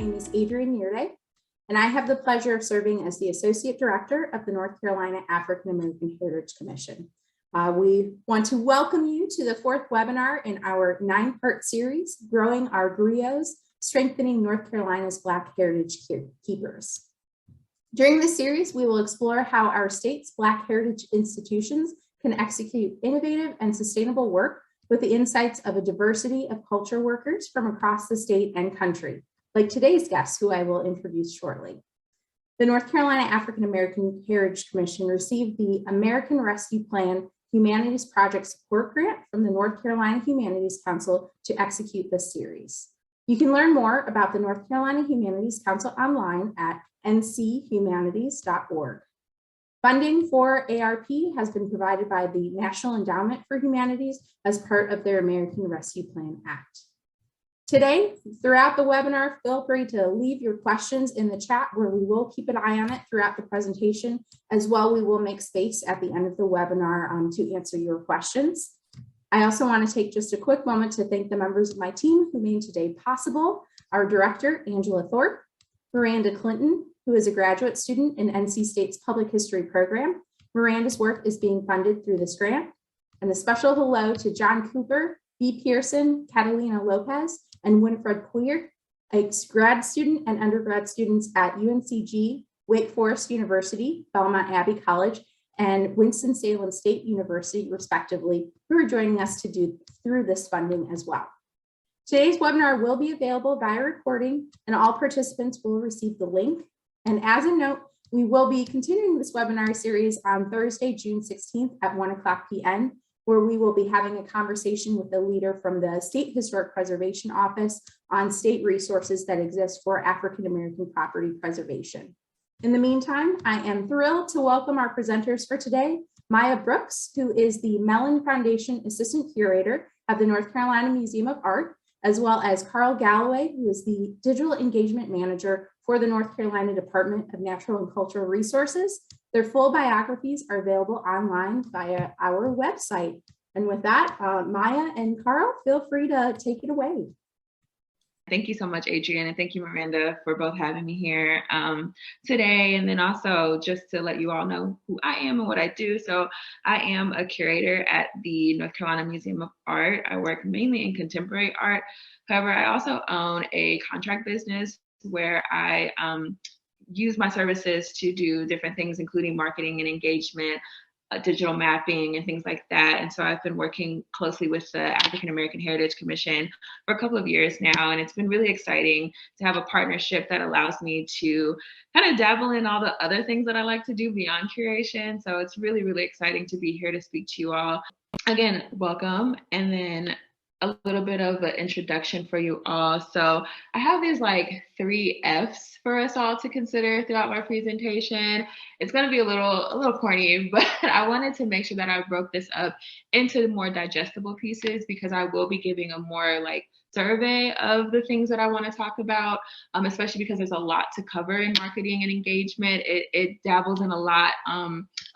name is Adrienne Neerde, and I have the pleasure of serving as the Associate Director of the North Carolina African American Heritage Commission. We want to welcome you to the fourth webinar in our 9-part series, Growing Our Griots, Strengthening North Carolina's Black Heritage Keepers. During this series, we will explore how our state's Black heritage institutions can execute innovative and sustainable work with the insights of a diversity of culture workers from across the state and country, like today's guest, who I will introduce shortly. The North Carolina African American Heritage Commission received the American Rescue Plan Humanities Project Support Grant from the North Carolina Humanities Council to execute this series. You can learn more about the North Carolina Humanities Council online at nchumanities.org. Funding for ARP has been provided by the National Endowment for Humanities as part of their American Rescue Plan Act. Today, throughout the webinar, feel free to leave your questions in the chat where we will keep an eye on it throughout the presentation. As well, we will make space at the end of the webinar to answer your questions. I also want to take just a quick moment to thank the members of my team who made today possible. Our director, Angela Thorpe, Miranda Clinton, who is a graduate student in NC State's Public History program. Miranda's work is being funded through this grant. And a special hello to John Cooper, B. Pearson, Catalina Lopez, and Winifred Queer, grad student and undergrad students at UNCG, Wake Forest University, Belmont Abbey College, and Winston-Salem State University, respectively, who are joining us to do through this funding as well. Today's webinar will be available via recording, and all participants will receive the link. And as a note, we will be continuing this webinar series on Thursday, June 16th at 1:00 p.m., where we will be having a conversation with a leader from the State Historic Preservation Office on state resources that exist for African American property preservation. In the meantime, I am thrilled to welcome our presenters for today, Maya Brooks, who is the Mellon Foundation Assistant Curator at the North Carolina Museum of Art, as well as Carl Galloway, who is the Digital Engagement Manager for the North Carolina Department of Natural and Cultural Resources. Their full biographies are available online via our website. And with that, Maya and Carl, feel free to take it away. Thank you so much, Adrienne, and thank you, Miranda, for both having me here today. And then also just to let you all know who I am and what I do. So I am a curator at the North Carolina Museum of Art. I work mainly in contemporary art. However, I also own a contract business where I use my services to do different things, including marketing and engagement, digital mapping and things like that. And so I've been working closely with the African American Heritage Commission for a couple of years now. And it's been really exciting to have a partnership that allows me to kind of dabble in all the other things that I like to do beyond curation. So it's really, really exciting to be here to speak to you all. Again, welcome. And then a little bit of an introduction for you all. So I have these like 3 F's for us all to consider throughout my presentation. It's going to be a little corny, but I wanted to make sure that I broke this up into more digestible pieces because I will be giving a more like survey of the things that I want to talk about, especially because there's a lot to cover in marketing and engagement. It dabbles in a lot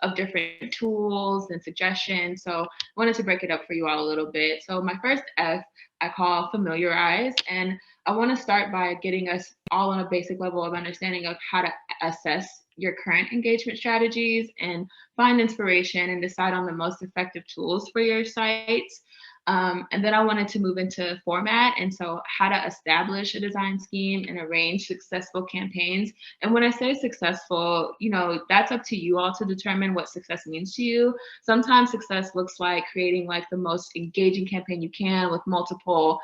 of different tools and suggestions. So I wanted to break it up for you all a little bit. So my first F I call familiarize, and I want to start by getting us all on a basic level of understanding of how to assess your current engagement strategies and find inspiration and decide on the most effective tools for your sites. And then I wanted to move into format. And so how to establish a design scheme and arrange successful campaigns. And when I say successful, you know, that's up to you all to determine what success means to you. Sometimes success looks like creating like the most engaging campaign you can with multiple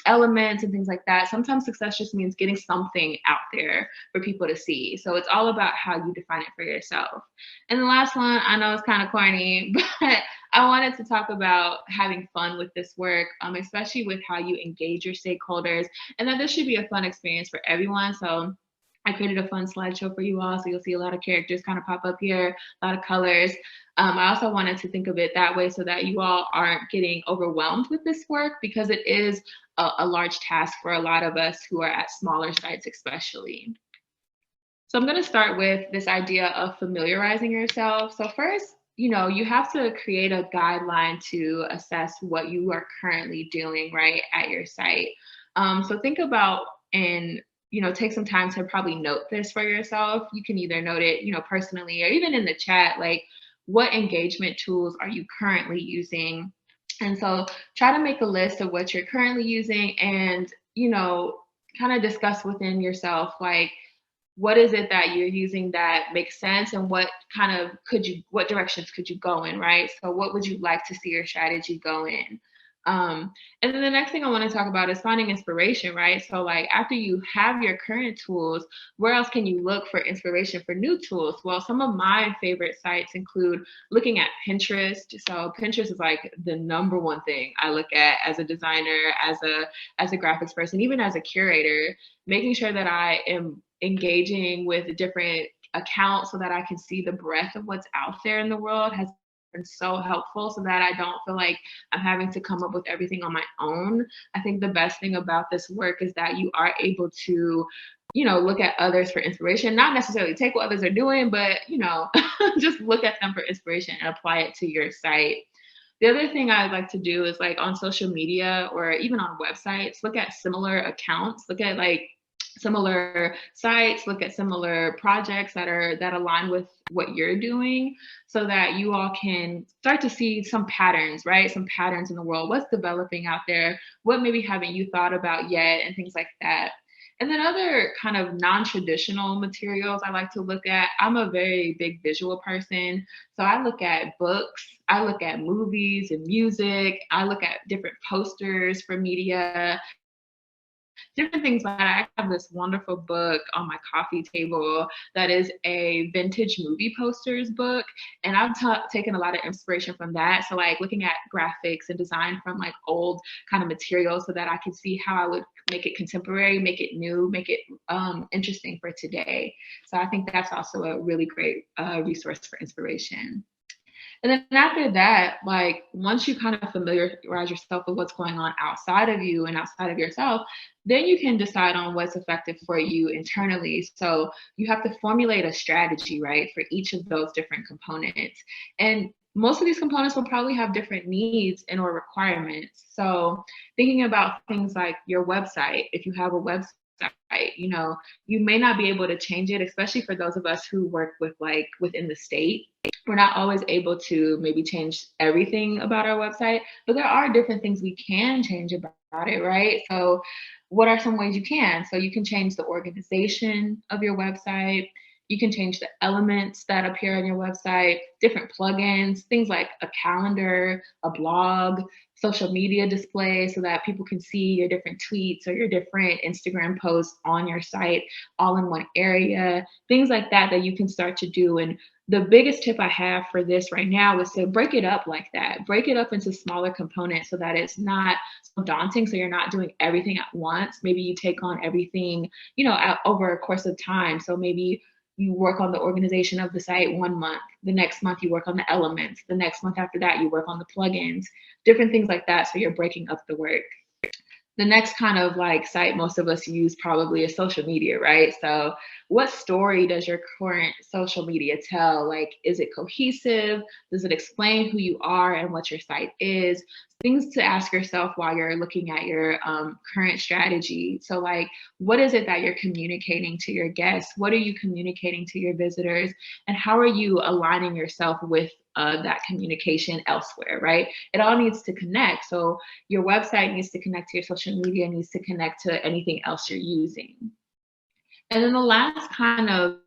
elements and things like that. Sometimes success just means getting something out there for people to see. So it's all about how you define it for yourself. And the last one, I know it's kind of corny, but I wanted to talk about having fun with this work, especially with how you engage your stakeholders, and that this should be a fun experience for everyone. So I created a fun slideshow for you all. So you'll see a lot of characters kind of pop up here, a lot of colors. I also wanted to think of it that way so that you all aren't getting overwhelmed with this work because it is a large task for a lot of us who are at smaller sites especially. So I'm going to start with this idea of familiarizing yourself. So first, you know, you have to create a guideline to assess what you are currently doing right at your site. So think about in take some time to probably note this for yourself. You can either note it, personally, or even in the chat, like, what engagement tools are you currently using? And so try to make a list of what you're currently using and, kind of discuss within yourself, like, what is it that you're using that makes sense, and what directions could you go in, right? So what would you like to see your strategy go in? And then the next thing I want to talk about is finding inspiration, right? So like after you have your current tools, where else can you look for inspiration for new tools? Well, some of my favorite sites include looking at Pinterest. So Pinterest is like the number one thing I look at as a designer, as a graphics person, even as a curator, making sure that I am engaging with different accounts so that I can see the breadth of what's out there in the world has been so helpful, so that I don't feel like I'm having to come up with everything on my own. I think the best thing about this work is that you are able to, look at others for inspiration, not necessarily take what others are doing, but, just look at them for inspiration and apply it to your site. The other thing I like to do is like on social media or even on websites, look at similar accounts, look at like similar sites, look at similar projects that align with what you're doing, so that you all can start to see some patterns, right? Some patterns in the world, what's developing out there, what maybe haven't you thought about yet, and things like that. And then other kind of non-traditional materials I like to look at. I'm a very big visual person. So I look at books, I look at movies and music, I look at different posters for media, different things like that. I have this wonderful book on my coffee table that is a vintage movie posters book, and I've taken a lot of inspiration from that. So like looking at graphics and design from like old kind of materials, so that I can see how I would make it contemporary, make it new, make it interesting for today. So I think that's also a really great resource for inspiration. And then after that, like once you kind of familiarize yourself with what's going on outside of you and outside of yourself, then you can decide on what's effective for you internally. So you have to formulate a strategy, right, for each of those different components. And most of these components will probably have different needs and or requirements. So thinking about things like your website, if you have a website, you may not be able to change it, especially for those of us who work with like within the state. We're not always able to maybe change everything about our website, but there are different things we can change about it, right? So what are some ways you can? So you can change the organization of your website. You can change the elements that appear on your website, different plugins, things like a calendar, a blog, social media display, so that people can see your different tweets or your different Instagram posts on your site all in one area, things like that that you can start to do. And the biggest tip I have for this right now is to break it up like that. Break it up into smaller components so that it's not so daunting. So you're not doing everything at once. Maybe you take on everything, over a course of time. So maybe you work on the organization of the site 1 month. The next month you work on the elements. The next month after that you work on the plugins, different things like that. So you're breaking up the work. The next kind of like site most of us use probably is social media, right? So what story does your current social media tell? Like, is it cohesive? Does it explain who you are and what your site is? Things to ask yourself while you're looking at your current strategy. So like, what is it that you're communicating to your guests? What are you communicating to your visitors? And how are you aligning yourself with that communication elsewhere, right? It all needs to connect. So your website needs to connect to your social media, needs to connect to anything else you're using. And then the last kind of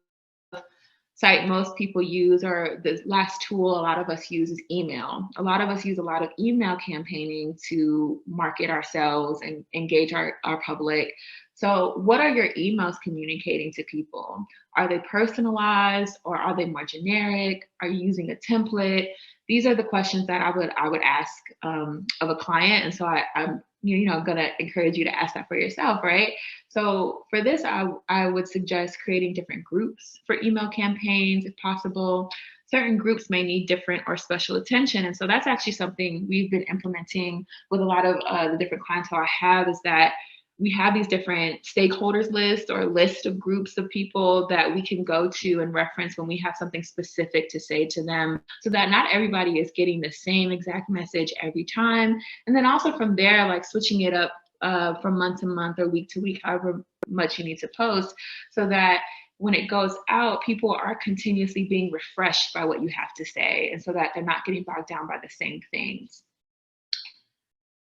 site most people use, or the last tool a lot of us use, is email. A lot of us use a lot of email campaigning to market ourselves and engage our public. So what are your emails communicating to people? Are they personalized, or are they more generic? Are you using a template? These are the questions that I would ask of a client. And so I'm going to encourage you to ask that for yourself, right? So for this, I would suggest creating different groups for email campaigns if possible. Certain groups may need different or special attention. And so that's actually something we've been implementing with a lot of the different clientele I have, is that we have these different stakeholders lists or list of groups of people that we can go to and reference when we have something specific to say to them, so that not everybody is getting the same exact message every time. And then also from there, like switching it up from month to month or week to week, however much you need to post, so that when it goes out, people are continuously being refreshed by what you have to say, and so that they're not getting bogged down by the same things.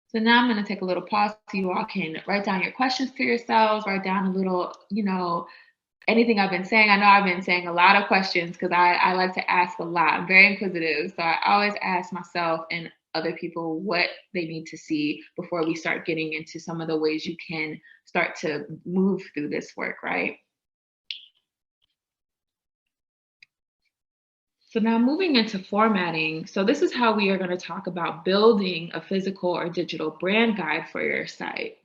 So now I'm going to take a little pause so you all can write down your questions for yourselves, write down a little, anything I've been saying. I know I've been saying a lot of questions because I like to ask a lot. I'm very inquisitive. So I always ask myself and other people what they need to see before we start getting into some of the ways you can start to move through this work, right? So now moving into formatting. So this is how we are going to talk about building a physical or digital brand guide for your site.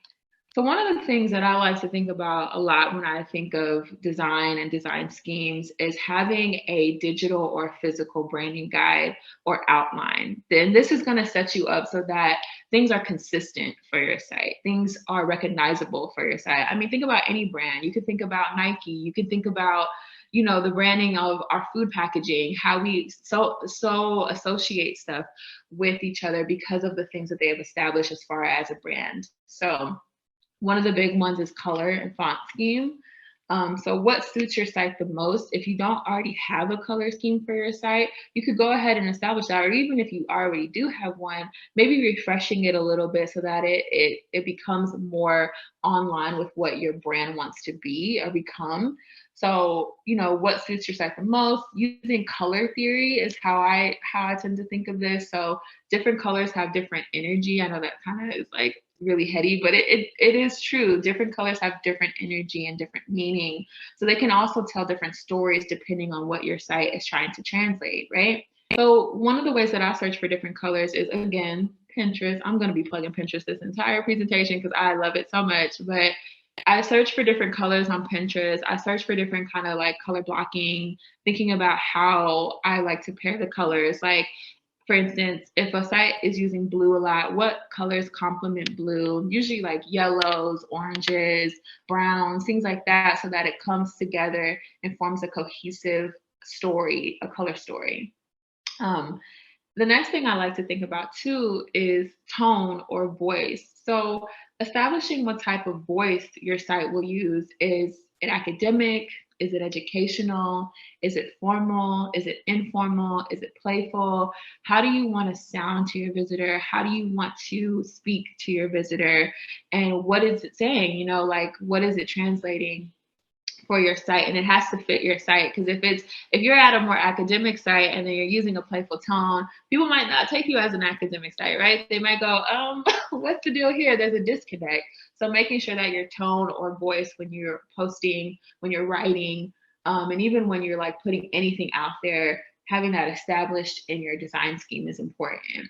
So one of the things that I like to think about a lot when I think of design and design schemes is having a digital or physical branding guide or outline. Then this is going to set you up so that things are consistent for your site. Things are recognizable for your site. I mean, think about any brand. You could think about Nike. You could think about the branding of our food packaging, how we so associate stuff with each other because of the things that they have established as far as a brand. So one of the big ones is color and font scheme. So what suits your site the most? If you don't already have a color scheme for your site, you could go ahead and establish that. Or even if you already do have one, maybe refreshing it a little bit so that it becomes more online with what your brand wants to be or become. So, what suits your site the most? Using color theory is how I tend to think of this. So different colors have different energy. I know that kind of is like really heady, but it is true. Different colors have different energy and different meaning. So they can also tell different stories depending on what your site is trying to translate, right? So one of the ways that I search for different colors is, again, Pinterest. I'm going to be plugging Pinterest this entire presentation because I love it so much. But I search for different colors on Pinterest. I search for different kind of like color blocking, thinking about how I like to pair the colors. Like, for instance, if a site is using blue a lot, what colors complement blue? Usually like yellows, oranges, browns, things like that, so that it comes together and forms a cohesive story, a color story. The next thing I like to think about too is tone or voice. So establishing what type of voice your site will use. Is it academic? Is it educational? Is it formal? Is it informal? Is it playful? How do you want to sound to your visitor? How do you want to speak to your visitor? And what is it saying? Like, what is it translating for your site? And it has to fit your site, because if you're at a more academic site and then you're using a playful tone, people might not take you as an academic site, right? They might go, what's the deal here? There's a disconnect. So making sure that your tone or voice when you're posting, when you're writing, and even when you're like putting anything out there, having that established in your design scheme is important.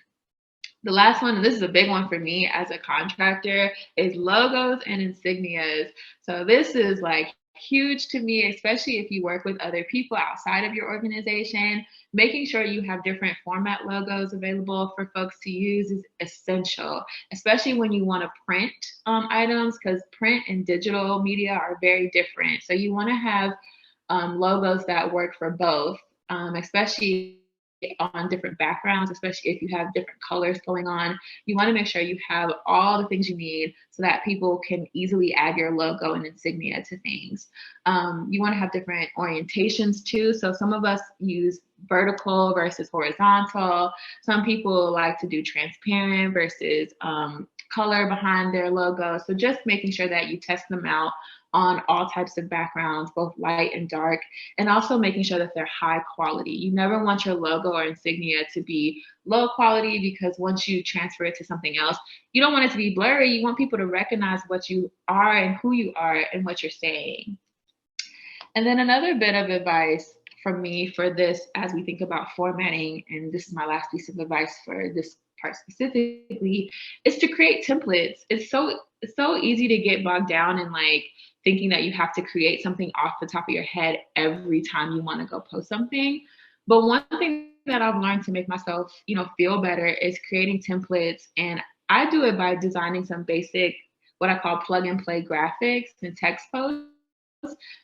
The last one, and this is a big one for me as a contractor, is logos and insignias. So this is like huge to me, especially if you work with other people outside of your organization. Making sure you have different format logos available for folks to use is essential, especially when you want to print items, because print and digital media are very different. So you want to have logos that work for both, especially on different backgrounds, especially if you have different colors going on. You want to make sure you have all the things you need so that people can easily add your logo and insignia to things. You want to have different orientations too. So some of us use vertical versus horizontal. Some people like to do transparent versus color behind their logo. So just making sure that you test them out on all types of backgrounds, both light and dark, and also making sure that they're high quality. You never want your logo or insignia to be low quality, because once you transfer it to something else, you don't want it to be blurry. You want people to recognize what you are and who you are and what you're saying. And then another bit of advice from me for this, as we think about formatting, and this is my last piece of advice for this part specifically, is to create templates. It's so easy to get bogged down in like thinking that you have to create something off the top of your head every time you want to go post something. But one thing that I've learned to make myself, feel better is creating templates. And I do it by designing some basic, what I call plug and play graphics and text posts.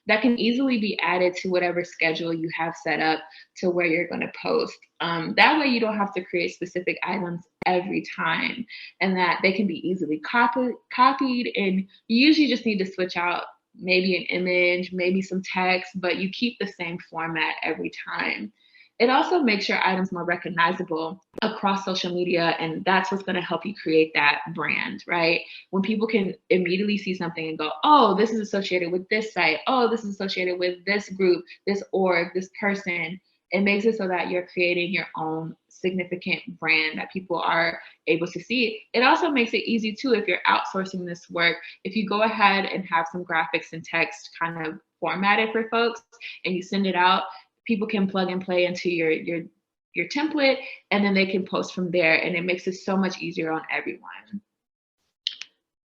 that can easily be added to whatever schedule you have set up to where you're going to post. That way you don't have to create specific items every time, and that they can be easily copied, and you usually just need to switch out maybe an image, maybe some text, but you keep the same format every time. It also makes your items more recognizable across social media, and that's what's going to help you create that brand, right? When people can immediately see something and go, oh, this is associated with this site. Oh, this is associated with this group, this org, this person. It makes it so that you're creating your own significant brand that people are able to see. It also makes it easy too if you're outsourcing this work. If you go ahead and have some graphics and text kind of formatted for folks and you send it out, people can plug and play into your template, and then they can post from there, and it makes it so much easier on everyone.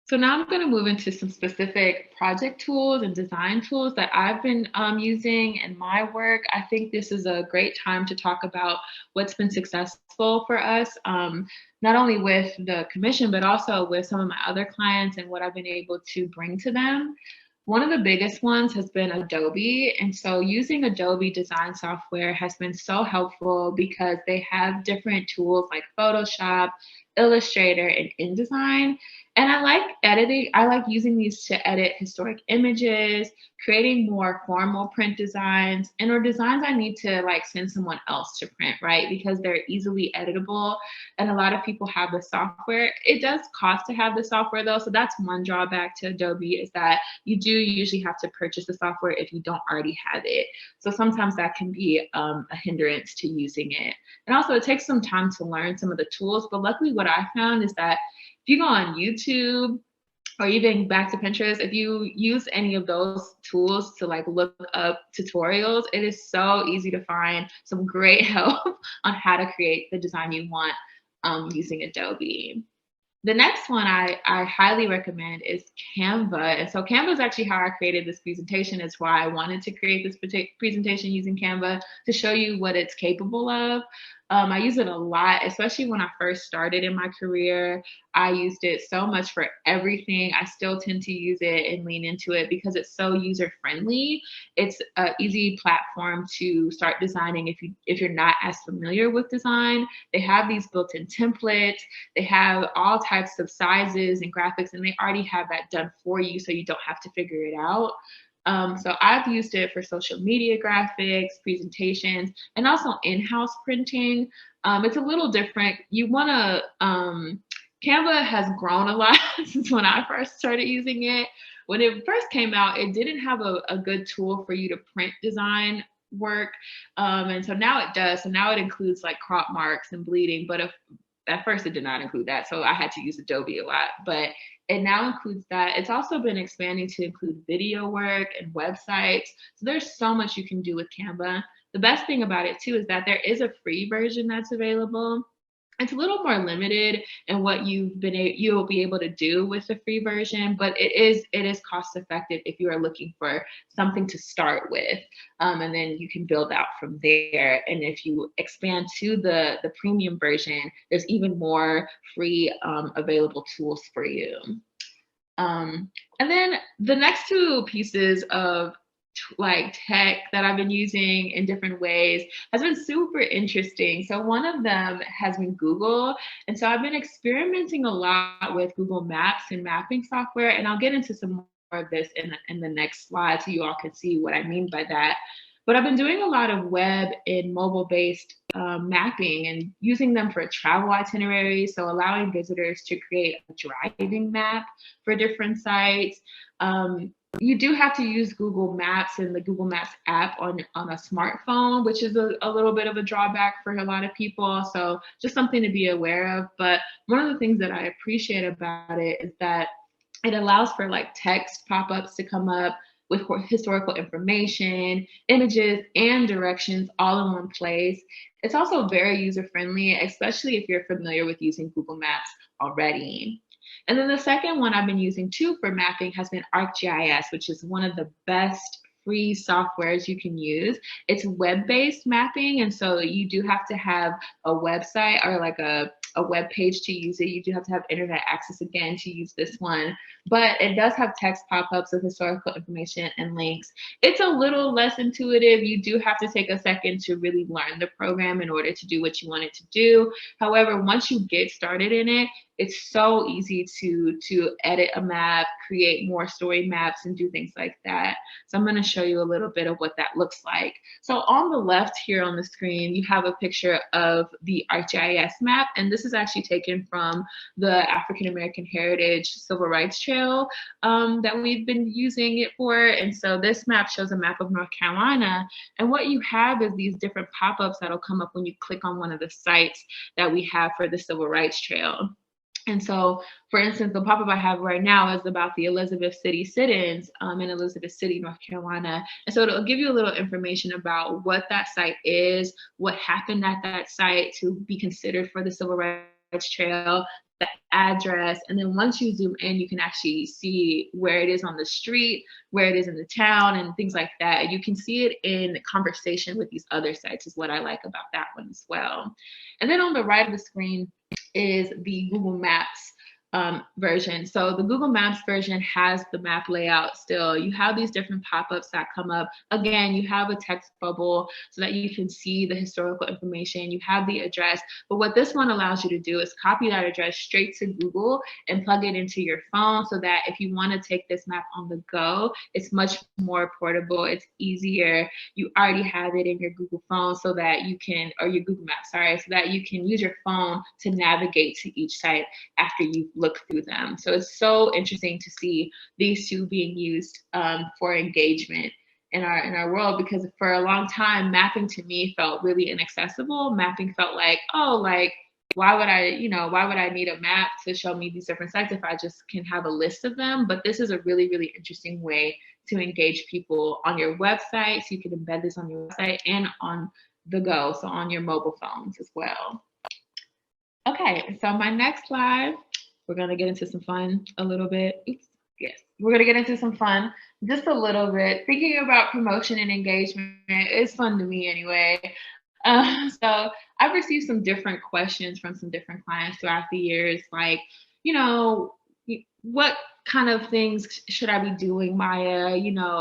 So now I'm going to move into some specific project tools and design tools that I've been using in my work. I think this is a great time to talk about what's been successful for us, not only with the commission, but also with some of my other clients and what I've been able to bring to them. One of the biggest ones has been Adobe. And so using Adobe design software has been so helpful because they have different tools like Photoshop, Illustrator, and InDesign. And I like editing. I like using these to edit historic images, creating more formal print designs, and or designs I need to like send someone else to print, right? Because they're easily editable. And a lot of people have the software. It does cost to have the software though. So that's one drawback to Adobe, is that you do usually have to purchase the software if you don't already have it. So sometimes that can be a hindrance to using it. And also it takes some time to learn some of the tools. But luckily what I found is that if you go on YouTube or even back to Pinterest, if you use any of those tools to like look up tutorials, it is so easy to find some great help on how to create the design you want using Adobe. The next one I highly recommend is Canva. And so Canva is actually how I created this presentation. It's why I wanted to create this presentation using Canva, to show you what it's capable of. I use it a lot, especially when I first started in my career. I used it so much for everything. I still tend to use it and lean into it because it's so user-friendly. It's an easy platform to start designing if you're not as familiar with design. They have these built-in templates. They have all types of sizes and graphics, and they already have that done for you, so you don't have to figure it out. So I've used it for social media graphics, presentations, and also in-house printing. It's a little different. Canva has grown a lot since when I first started using it. When it first came out, it didn't have a good tool for you to print design work. And so now it does. So now it includes like crop marks and bleeding, but at first it did not include that. So I had to use Adobe a lot, but it now includes that. It's also been expanding to include video work and websites. So there's so much you can do with Canva. The best thing about it too is that there is a free version that's available. It's a little more limited in what you'll be able to do with the free version, but it is cost effective if you are looking for something to start with, and then you can build out from there. And if you expand to the premium version, there's even more free available tools for you. And then the next two pieces of like tech that I've been using in different ways has been super interesting. So one of them has been Google. And so I've been experimenting a lot with Google Maps and mapping software. And I'll get into some more of this in the next slide so you all can see what I mean by that. But I've been doing a lot of web and mobile-based mapping and using them for travel itineraries. So allowing visitors to create a driving map for different sites. You do have to use Google Maps and the Google Maps app on a smartphone, which is a little bit of a drawback for a lot of people. So just something to be aware of. But one of the things that I appreciate about it is that it allows for like text pop-ups to come up with historical information, images, and directions all in one place. It's also very user-friendly, especially if you're familiar with using Google Maps already. And then the second one I've been using too for mapping has been ArcGIS, which is one of the best free softwares you can use. It's web-based mapping, and so you do have to have a website or like a web page to use it. You do have to have internet access again to use this one, but it does have text pop-ups of historical information and links. It's a little less intuitive. You do have to take a second to really learn the program in order to do what you want it to do. However, once you get started in it, it's so easy to edit a map, create more story maps, and do things like that. So I'm going to show you a little bit of what that looks like. So on the left here on the screen, you have a picture of the ArcGIS map, and this is actually taken from the African American Heritage Civil Rights Trail that we've been using it for. And so this map shows a map of North Carolina, and what you have is these different pop-ups that'll come up when you click on one of the sites that we have for the Civil Rights Trail. And so, for instance, the pop-up I have right now is about the Elizabeth City sit-ins in Elizabeth City, North Carolina. And so it'll give you a little information about what that site is, what happened at that site to be considered for the Civil Rights Trail, the address. And then once you zoom in, you can actually see where it is on the street, where it is in the town, and things like that. You can see it in conversation with these other sites is what I like about that one as well. And then on the right of the screen is the Google Maps version. So the Google Maps version has the map layout still. You have these different pop-ups that come up. Again, you have a text bubble so that you can see the historical information. You have the address. But what this one allows you to do is copy that address straight to Google and plug it into your phone so that if you want to take this map on the go, it's much more portable. It's easier. You already have it in your Google phone so that you can, or your Google Maps, sorry, so that you can use your phone to navigate to each site after you've look through them. So it's so interesting to see these two being used for engagement in our world, because for a long time, mapping to me felt really inaccessible. Mapping felt like, oh, like, why would I need a map to show me these different sites if I just can have a list of them? But this is a really, really interesting way to engage people on your website. So you can embed this on your website and on the go, so on your mobile phones as well. Okay, so my next slide, we're going to get into some fun a little bit. Oops, yes, we're going to get into some fun just a little bit. Thinking about promotion and engagement is fun to me anyway. So I've received some different questions from some different clients throughout the years, like, what kind of things should I be doing, Maya,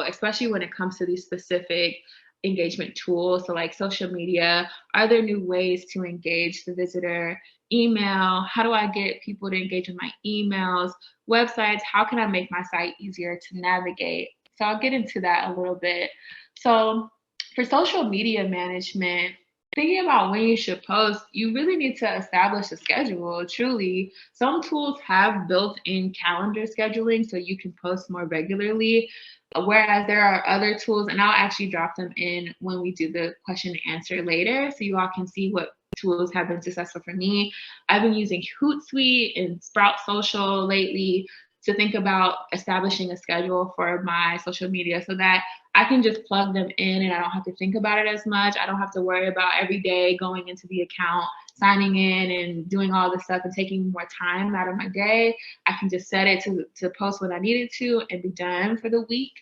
especially when it comes to these specific engagement tools. So like social media, are there new ways to engage the visitor? Email, how do I get people to engage with my emails? Websites, how can I make my site easier to navigate? So I'll get into that a little bit. So for social media management, thinking about when you should post, you really need to establish a schedule, truly. Some tools have built-in calendar scheduling so you can post more regularly, whereas there are other tools, and I'll actually drop them in when we do the question and answer later so you all can see what tools have been successful for me. I've been using Hootsuite and Sprout Social lately to think about establishing a schedule for my social media so that I can just plug them in and I don't have to think about it as much. I don't have to worry about every day going into the account, signing in and doing all this stuff and taking more time out of my day. I can just set it to post when I needed to and be done for the week.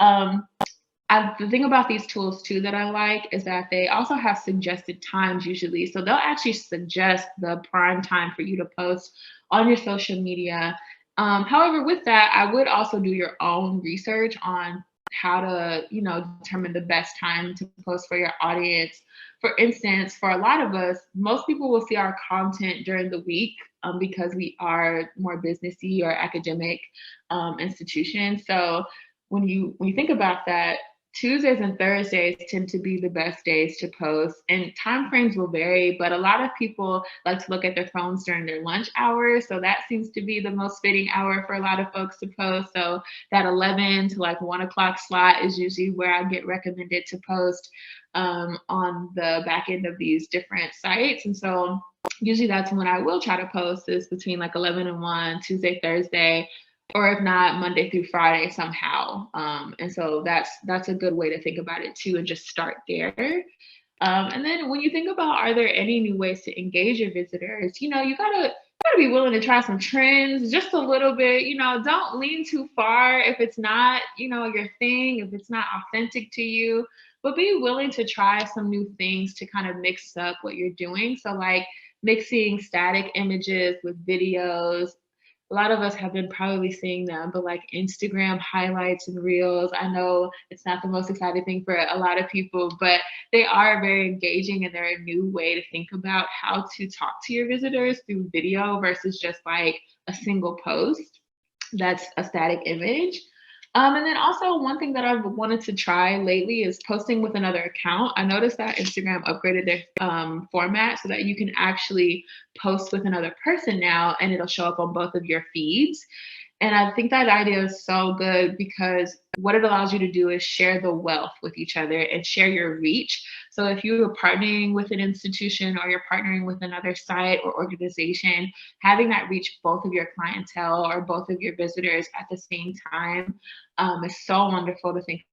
The thing about these tools too that I like is that they also have suggested times usually. So they'll actually suggest the prime time for you to post on your social media. However, with that, I would also do your own research on how to, determine the best time to post for your audience. For instance, for a lot of us, most people will see our content during the week because we are more businessy or academic institutions. So when you think about that, Tuesdays and Thursdays tend to be the best days to post, and time frames will vary, but a lot of people like to look at their phones during their lunch hours. So that seems to be the most fitting hour for a lot of folks to post. So that 11 to like 1 o'clock slot is usually where I get recommended to post on the back end of these different sites. And so usually that's when I will try to post, is between like 11 and 1, Tuesday, Thursday, or if not, Monday through Friday somehow. And so that's a good way to think about it too, and just start there. And then when you think about, are there any new ways to engage your visitors? You gotta gotta be willing to try some trends just a little bit. Don't lean too far if it's not, your thing, if it's not authentic to you, but be willing to try some new things to kind of mix up what you're doing. So, like mixing static images with videos. A lot of us have been probably seeing them, but like Instagram highlights and reels, I know it's not the most exciting thing for a lot of people, but they are very engaging and they're a new way to think about how to talk to your visitors through video versus just like a single post that's a static image. And then also one thing that I've wanted to try lately is posting with another account. I noticed that Instagram upgraded their format so that you can actually post with another person now and it'll show up on both of your feeds. And I think that idea is so good because what it allows you to do is share the wealth with each other and share your reach. So if you are partnering with an institution or you're partnering with another site or organization, having that reach both of your clientele or both of your visitors at the same time is so wonderful to think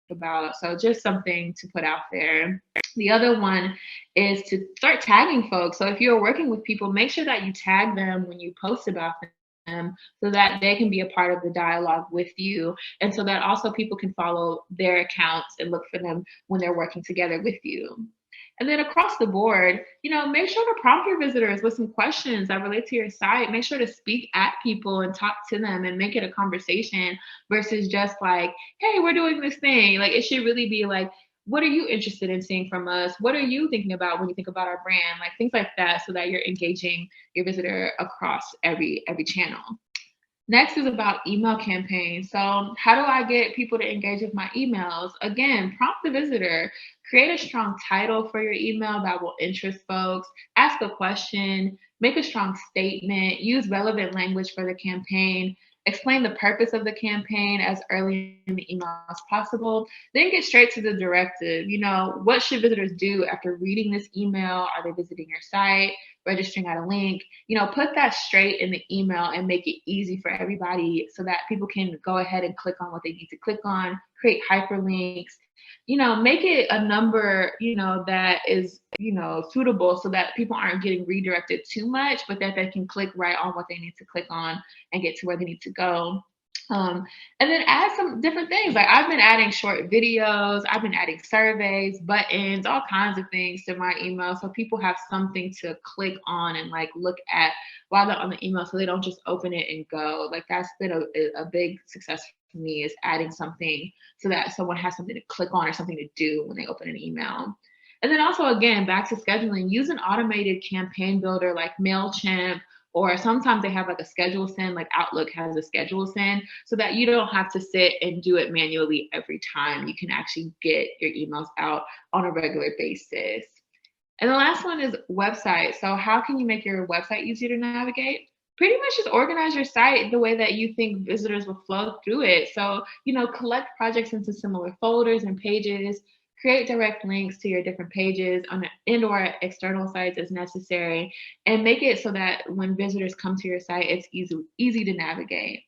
about. So just something to put out there. The other one is to start tagging folks. So if you're working with people, make sure that you tag them when you post about them so that they can be a part of the dialogue with you. And so that also people can follow their accounts and look for them when they're working together with you. And then across the board, make sure to prompt your visitors with some questions that relate to your site. Make sure to speak at people and talk to them and make it a conversation versus just like, hey, we're doing this thing. Like it should really be like, what are you interested in seeing from us? What are you thinking about when you think about our brand? Like things like that, so that you're engaging your visitor across every channel. Next is about email campaigns. So how do I get people to engage with my emails? Again, prompt the visitor, create a strong title for your email that will interest folks, ask a question, make a strong statement, use relevant language for the campaign, explain the purpose of the campaign as early in the email as possible, then get straight to the directive. What should visitors do after reading this email? Are they visiting your site, registering at a link? Put that straight in the email and make it easy for everybody so that people can go ahead and click on what they need to click on, create hyperlinks, make it a number, that is, suitable so that people aren't getting redirected too much, but that they can click right on what they need to click on and get to where they need to go. And then add some different things. Like I've been adding short videos, I've been adding surveys, buttons, all kinds of things to my email. So people have something to click on and like look at while they're on the email so they don't just open it and go. Like that's been a big success for me, is adding something so that someone has something to click on or something to do when they open an email. And then also, again, back to scheduling, use an automated campaign builder like MailChimp, or sometimes they have like a schedule send, like Outlook has a schedule send, so that you don't have to sit and do it manually every time. You can actually get your emails out on a regular basis. And the last one is website. So how can you make your website easier to navigate? Pretty much just organize your site the way that you think visitors will flow through it. So, collect projects into similar folders and pages, create direct links to your different pages on and/or external sites as necessary, and make it so that when visitors come to your site, it's easy to navigate.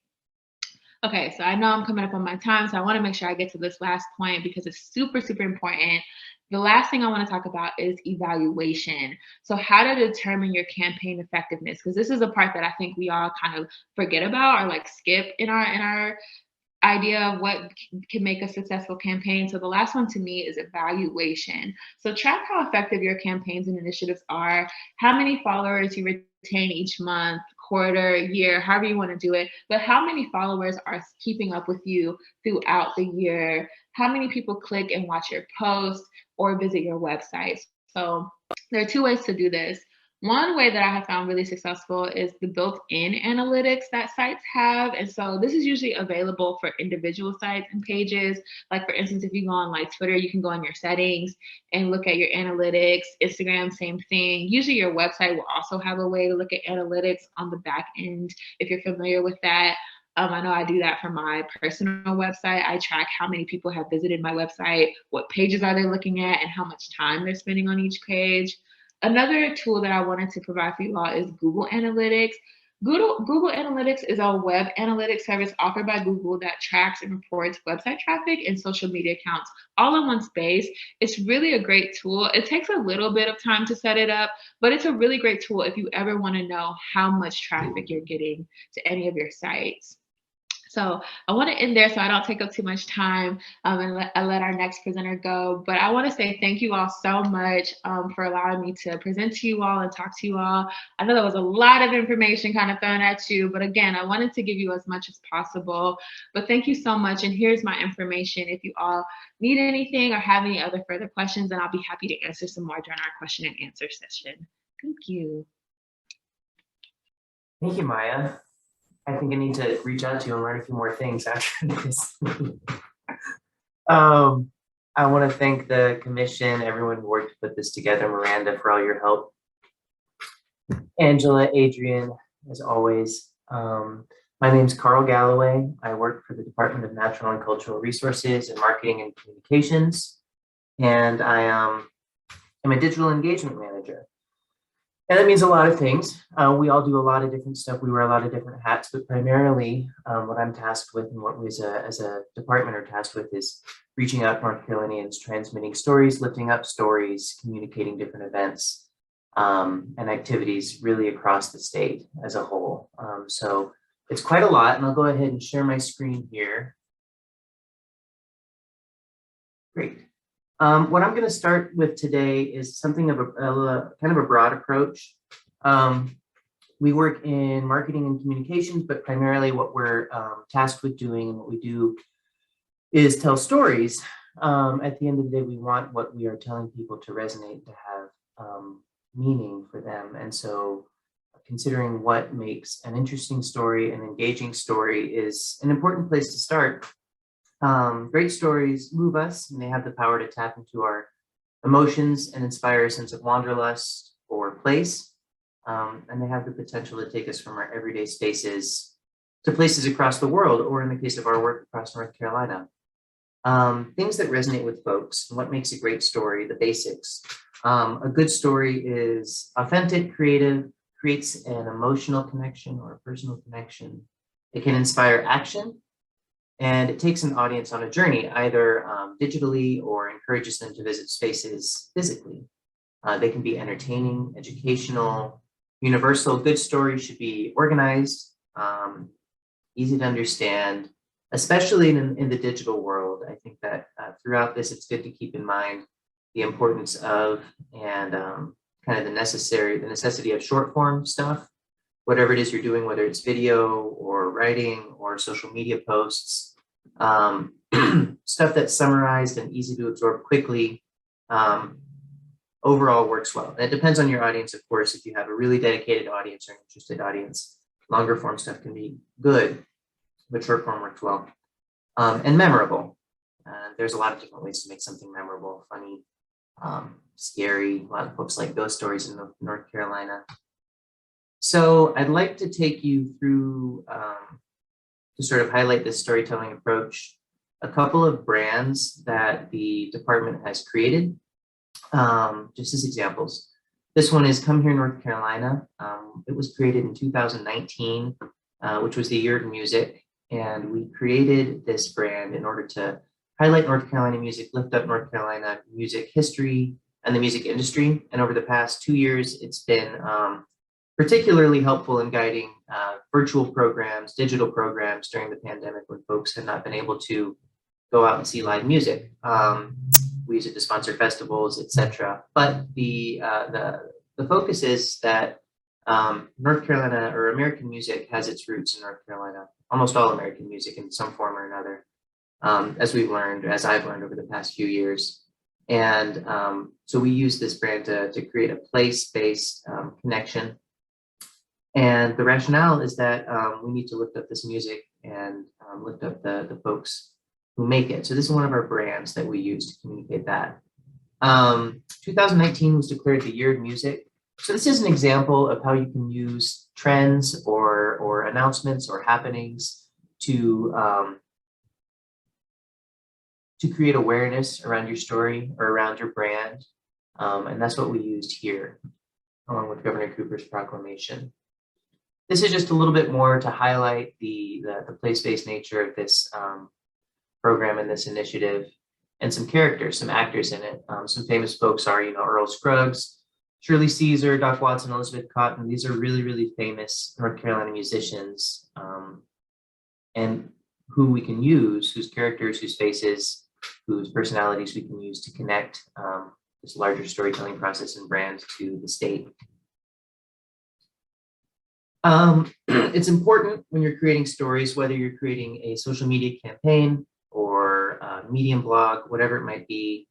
Okay, so I know I'm coming up on my time, so I want to make sure I get to this last point because it's super, super important. The last thing I want to talk about is evaluation. So how to determine your campaign effectiveness, because this is a part that I think we all kind of forget about or like skip in our idea of what can make a successful campaign. So the last one to me is evaluation. So track how effective your campaigns and initiatives are, how many followers you retain each month, quarter, year, however you want to do it, but how many followers are keeping up with you throughout the year, how many people click and watch your posts or visit your website. So there are two ways to do this. One way that I have found really successful is the built-in analytics that sites have. And so this is usually available for individual sites and pages. Like for instance, if you go on like Twitter, you can go on your settings and look at your analytics. Instagram, same thing. Usually your website will also have a way to look at analytics on the back end if you're familiar with that. I know I do that for my personal website. I track how many people have visited my website, what pages are they looking at, and how much time they're spending on each page. Another tool that I wanted to provide for you all is Google Analytics. Google Analytics is a web analytics service offered by Google that tracks and reports website traffic and social media accounts all in one space. It's really a great tool. It takes a little bit of time to set it up, but it's a really great tool if you ever want to know how much traffic you're getting to any of your sites. So I want to end there so I don't take up too much time and let our next presenter go. But I want to say thank you all so much for allowing me to present to you all and talk to you all. I know that was a lot of information kind of thrown at you, but again, I wanted to give you as much as possible. But thank you so much. And here's my information. If you all need anything or have any other further questions, then I'll be happy to answer some more during our question and answer session. Thank you. Thank you, Maya. I think I need to reach out to you and learn a few more things after this. I want to thank the commission, everyone who worked to put this together, Miranda, for all your help. Angela, Adrian, as always. My name's Carl Galloway. I work for the Department of Natural and Cultural Resources and Marketing and Communications. And I am a digital engagement manager. And that means a lot of things. We all do a lot of different stuff. We wear a lot of different hats, but primarily what I'm tasked with and what we as a department are tasked with is reaching out to North Carolinians, transmitting stories, lifting up stories, communicating different events and activities really across the state as a whole. So it's quite a lot, and I'll go ahead and share my screen here. Great. What I'm going to start with today is something of a kind of a broad approach. We work in marketing and communications, but primarily what we're tasked with doing and what we do is tell stories. At the end of the day, we want what we are telling people to resonate, to have meaning for them. And so considering what makes an interesting story, an engaging story, is an important place to start. Great stories move us, and they have the power to tap into our emotions and inspire a sense of wanderlust or place. And they have the potential to take us from our everyday spaces to places across the world, or in the case of our work, across North Carolina. Things that resonate with folks, and what makes a great story, the basics. A good story is authentic, creative, creates an emotional connection or a personal connection. It can inspire action, and it takes an audience on a journey, either digitally or encourages them to visit spaces physically. They can be entertaining, educational, universal. Good stories should be organized, easy to understand, especially in the digital world. I think that throughout this, it's good to keep in mind the importance of and kind of the necessity of short form stuff. Whatever it is you're doing, whether it's video or writing or social media posts, stuff that's summarized and easy to absorb quickly, overall works well. And it depends on your audience, of course. If you have a really dedicated audience or an interested audience, longer form stuff can be good, but short form works well. And memorable. There's a lot of different ways to make something memorable, funny, scary. A lot of folks like ghost stories in North Carolina. So I'd like to take you through, to sort of highlight this storytelling approach, a couple of brands that the department has created, just as examples. This one is Come Here, North Carolina. It was created in 2019, which was the year of music. And we created this brand in order to highlight North Carolina music, lift up North Carolina music history and the music industry. And over the past 2 years, it's been particularly helpful in guiding virtual programs, digital programs during the pandemic when folks had not been able to go out and see live music. We use it to sponsor festivals, etc. But the focus is that North Carolina or American music has its roots in North Carolina. Almost all American music in some form or another, as I've learned over the past few years. And so we use this brand to create a place-based connection. And the rationale is that we need to lift up this music and lift up the folks who make it. So this is one of our brands that we use to communicate that. 2019 was declared the year of music. So this is an example of how you can use trends or announcements or happenings to create awareness around your story or around your brand. And that's what we used here, along with Governor Cooper's proclamation. This is just a little bit more to highlight the place-based nature of this program and this initiative, and some characters, some actors in it. Some famous folks are, Earl Scruggs, Shirley Caesar, Doc Watson, Elizabeth Cotton. These are really, really famous North Carolina musicians, and who we can use, whose characters, whose faces, whose personalities we can use to connect this larger storytelling process and brand to the state. It's important when you're creating stories, whether you're creating a social media campaign or a Medium blog, whatever it might be,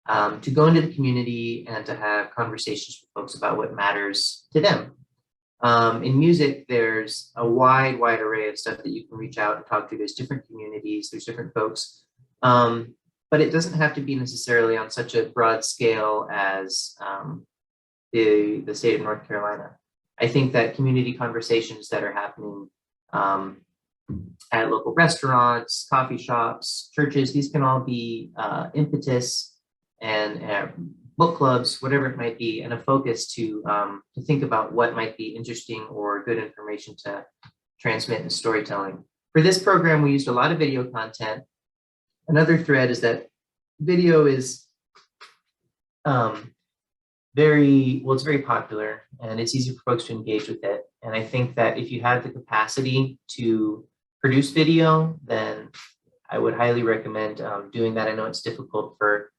to go into the community and to have conversations with folks about what matters to them. In music, there's a wide array of stuff that you can reach out and talk to. There's different communities, there's different folks, but it doesn't have to be necessarily on such a broad scale as the state of North Carolina. I think that community conversations that are happening at local restaurants, coffee shops, churches, these can all be impetus and book clubs, whatever it might be, and a focus to think about what might be interesting or good information to transmit in storytelling. For this program, we used a lot of video content. Another thread is that video is it's very popular and it's easy for folks to engage with it. And I think that if you have the capacity to produce video, then I would highly recommend doing that. I know it's difficult for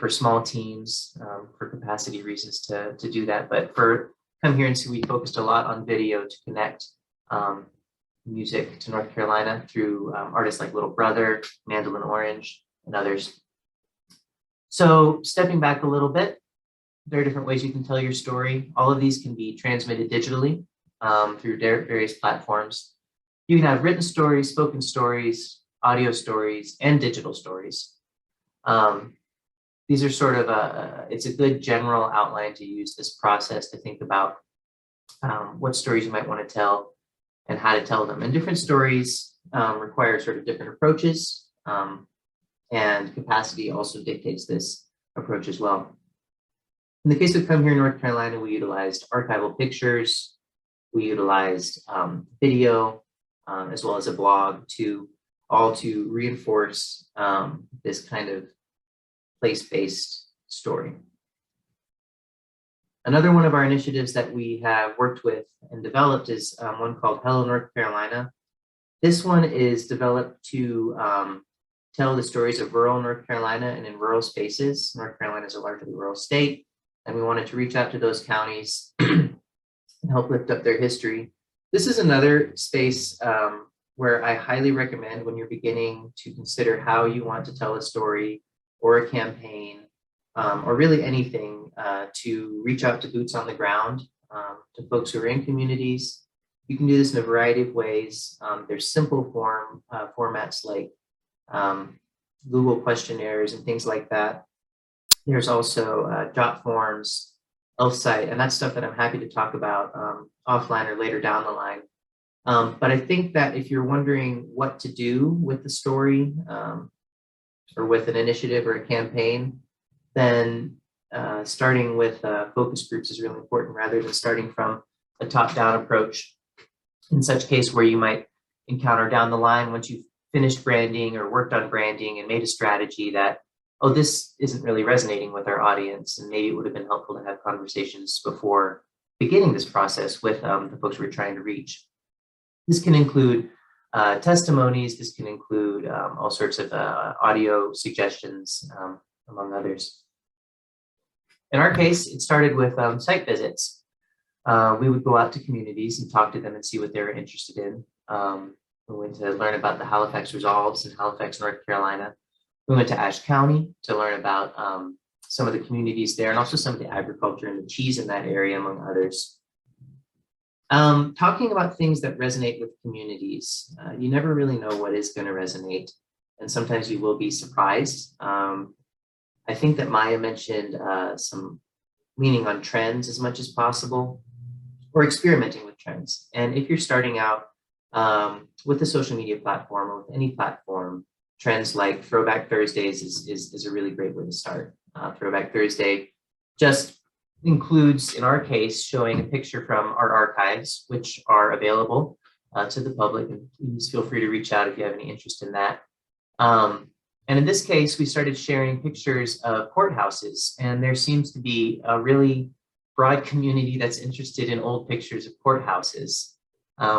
small teams for capacity reasons to do that, but for Come Here and See, we focused a lot on video to connect music to North Carolina through artists like Little Brother, Mandolin Orange, and others. So stepping back a little bit, there are different ways you can tell your story. All of these can be transmitted digitally through various platforms. You can have written stories, spoken stories, audio stories, and digital stories. These are sort of it's a good general outline to use this process to think about what stories you might want to tell and how to tell them. And different stories require sort of different approaches, and capacity also dictates this approach as well. In the case of Come Here, North Carolina, we utilized archival pictures, we utilized video, as well as a blog to reinforce this kind of place-based story. Another one of our initiatives that we have worked with and developed is one called Hello North Carolina. This one is developed to tell the stories of rural North Carolina and in rural spaces. North Carolina is a largely rural state, and we wanted to reach out to those counties and help lift up their history. This is another space where I highly recommend, when you're beginning to consider how you want to tell a story or a campaign, or really anything, to reach out to boots on the ground, to folks who are in communities. You can do this in a variety of ways. There's simple formats like Google questionnaires and things like that. There's also jot forms, Elfsight, and that's stuff that I'm happy to talk about offline or later down the line. But I think that if you're wondering what to do with the story or with an initiative or a campaign, then starting with focus groups is really important rather than starting from a top-down approach. In such case where you might encounter down the line, once you've finished branding or worked on branding and made a strategy that, oh, this isn't really resonating with our audience, and maybe it would have been helpful to have conversations before beginning this process with the folks we're trying to reach. This can include testimonies, this can include all sorts of audio suggestions, among others. In our case, it started with site visits. We would go out to communities and talk to them and see what they were interested in. We went to learn about the Halifax Resolves in Halifax, North Carolina. We went to Ashe County to learn about some of the communities there and also some of the agriculture and the cheese in that area, among others. Talking about things that resonate with communities, you never really know what is going to resonate, and sometimes you will be surprised. I think that Maya mentioned some leaning on trends as much as possible, or experimenting with trends. And if you're starting out with a social media platform or with any platform, trends like Throwback Thursdays is a really great way to start. Throwback Thursday just includes, in our case, showing a picture from our archives, which are available to the public. And please feel free to reach out if you have any interest in that. And in this case, we started sharing pictures of courthouses, and there seems to be a really broad community that's interested in old pictures of courthouses.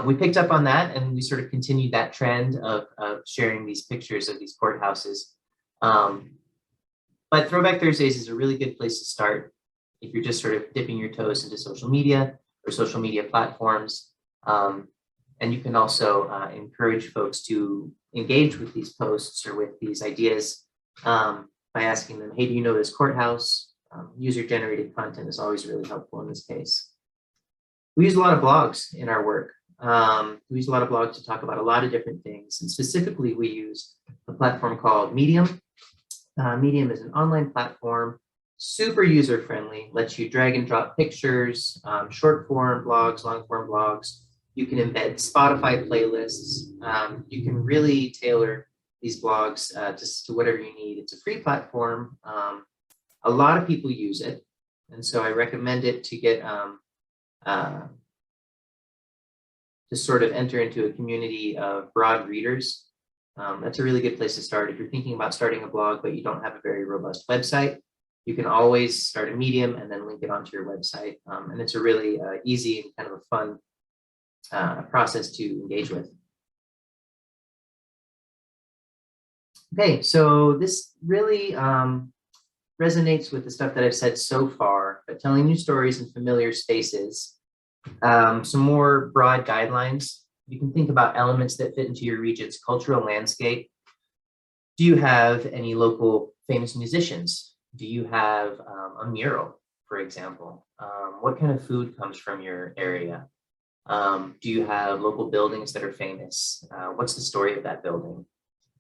We picked up on that, and we sort of continued that trend of sharing these pictures of these courthouses. But Throwback Thursdays is a really good place to start if you're just sort of dipping your toes into social media or social media platforms. And you can also encourage folks to engage with these posts or with these ideas by asking them, hey, do you know this courthouse? User-generated content is always really helpful in this case. We use a lot of blogs in our work. We use a lot of blogs to talk about a lot of different things. And specifically, we use a platform called Medium. Medium is an online platform, super user-friendly, lets you drag and drop pictures, short-form blogs, long-form blogs. You can embed Spotify playlists. You can really tailor these blogs just to whatever you need. It's a free platform. A lot of people use it. And so I recommend it to get to sort of enter into a community of broad readers. That's a really good place to start. If you're thinking about starting a blog, but you don't have a very robust website, you can always start a Medium and then link it onto your website. And it's a really easy and kind of a fun process to engage with. Okay, so this really resonates with the stuff that I've said so far, but telling new stories in familiar spaces. Some more broad guidelines. You can think about elements that fit into your region's cultural landscape. Do you have any local famous musicians? Do you have a mural, for example? What kind of food comes from your area? Do you have local buildings that are famous? What's the story of that building?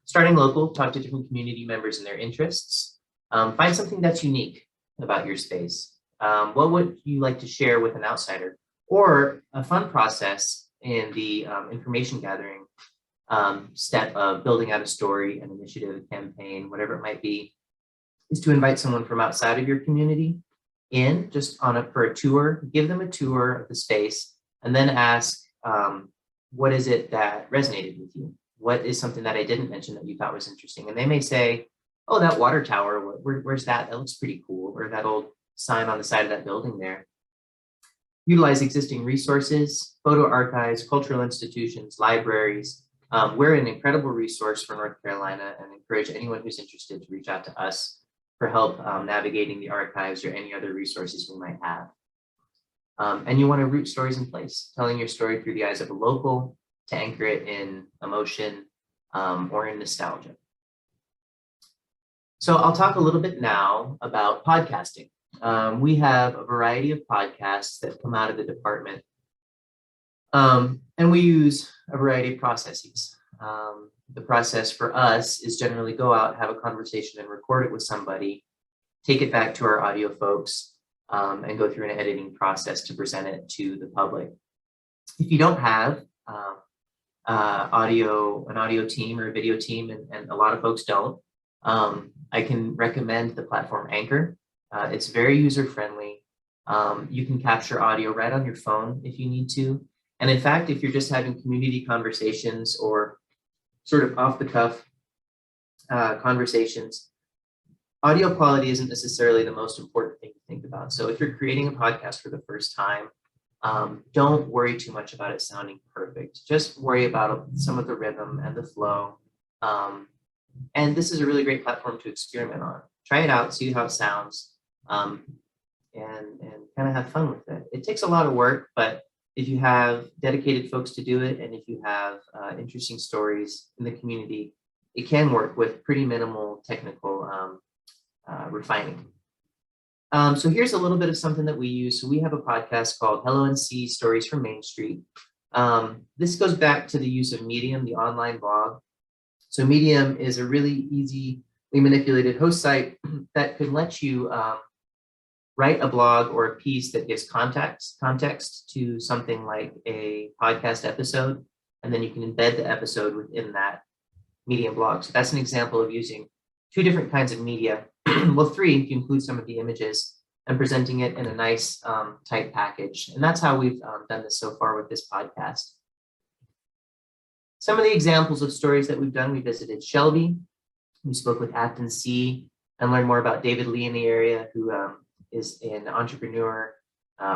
Starting local, talk to different community members and their interests. Find something that's unique about your space. What would you like to share with an outsider? Or a fun process in the information gathering step of building out a story, an initiative, a campaign, whatever it might be, is to invite someone from outside of your community in just for a tour, give them a tour of the space, and then ask, what is it that resonated with you? What is something that I didn't mention that you thought was interesting? And they may say, oh, that water tower, where's that? That looks pretty cool. Or that old sign on the side of that building there. Utilize existing resources, photo archives, cultural institutions, libraries. We're an incredible resource for North Carolina and encourage anyone who's interested to reach out to us for help navigating the archives or any other resources we might have. And you want to root stories in place, telling your story through the eyes of a local to anchor it in emotion or in nostalgia. So I'll talk a little bit now about podcasting. We have a variety of podcasts that come out of the department, and we use a variety of processes. The process for us is generally go out, have a conversation and record it with somebody, take it back to our audio folks, and go through an editing process to present it to the public. If you don't have an audio team or a video team, and a lot of folks don't, I can recommend the platform Anchor. It's very user-friendly. You can capture audio right on your phone if you need to. And in fact, if you're just having community conversations or sort of off-the-cuff conversations, audio quality isn't necessarily the most important thing to think about. So if you're creating a podcast for the first time, don't worry too much about it sounding perfect. Just worry about some of the rhythm and the flow. And this is a really great platform to experiment on. Try it out, see how it sounds, and kind of have fun with it. It takes a lot of work, but if you have dedicated folks to do it, and if you have interesting stories in the community, it can work with pretty minimal technical refining. So here's a little bit of something that we use. So we have a podcast called Hello NC Stories from Main Street. This goes back to the use of Medium, the online blog. So Medium is a really easily manipulated host site that can let you write a blog or a piece that gives context to something like a podcast episode, and then you can embed the episode within that Medium blog. So that's an example of using two different kinds of media. Well, three, if you include some of the images, and presenting it in a nice tight package. And that's how we've done this so far with this podcast. Some of the examples of stories that we've done: we visited Shelby, we spoke with Afton C, and learned more about David Lee in the area, who is an entrepreneur,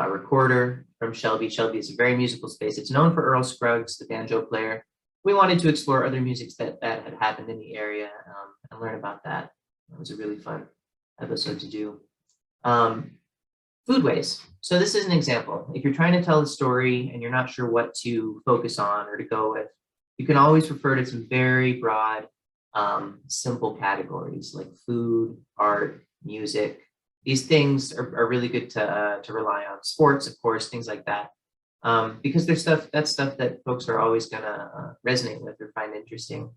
recorder from Shelby. Shelby is a very musical space. It's known for Earl Scruggs, the banjo player. We wanted to explore other music that had happened in the area and learn about that. It was a really fun episode to do. Foodways. So this is an example. If you're trying to tell a story and you're not sure what to focus on or to go with, you can always refer to some very broad, simple categories like food, art, music. These things are really good to rely on. Sports, of course, things like that. Because there's that's stuff that folks are always gonna resonate with or find interesting.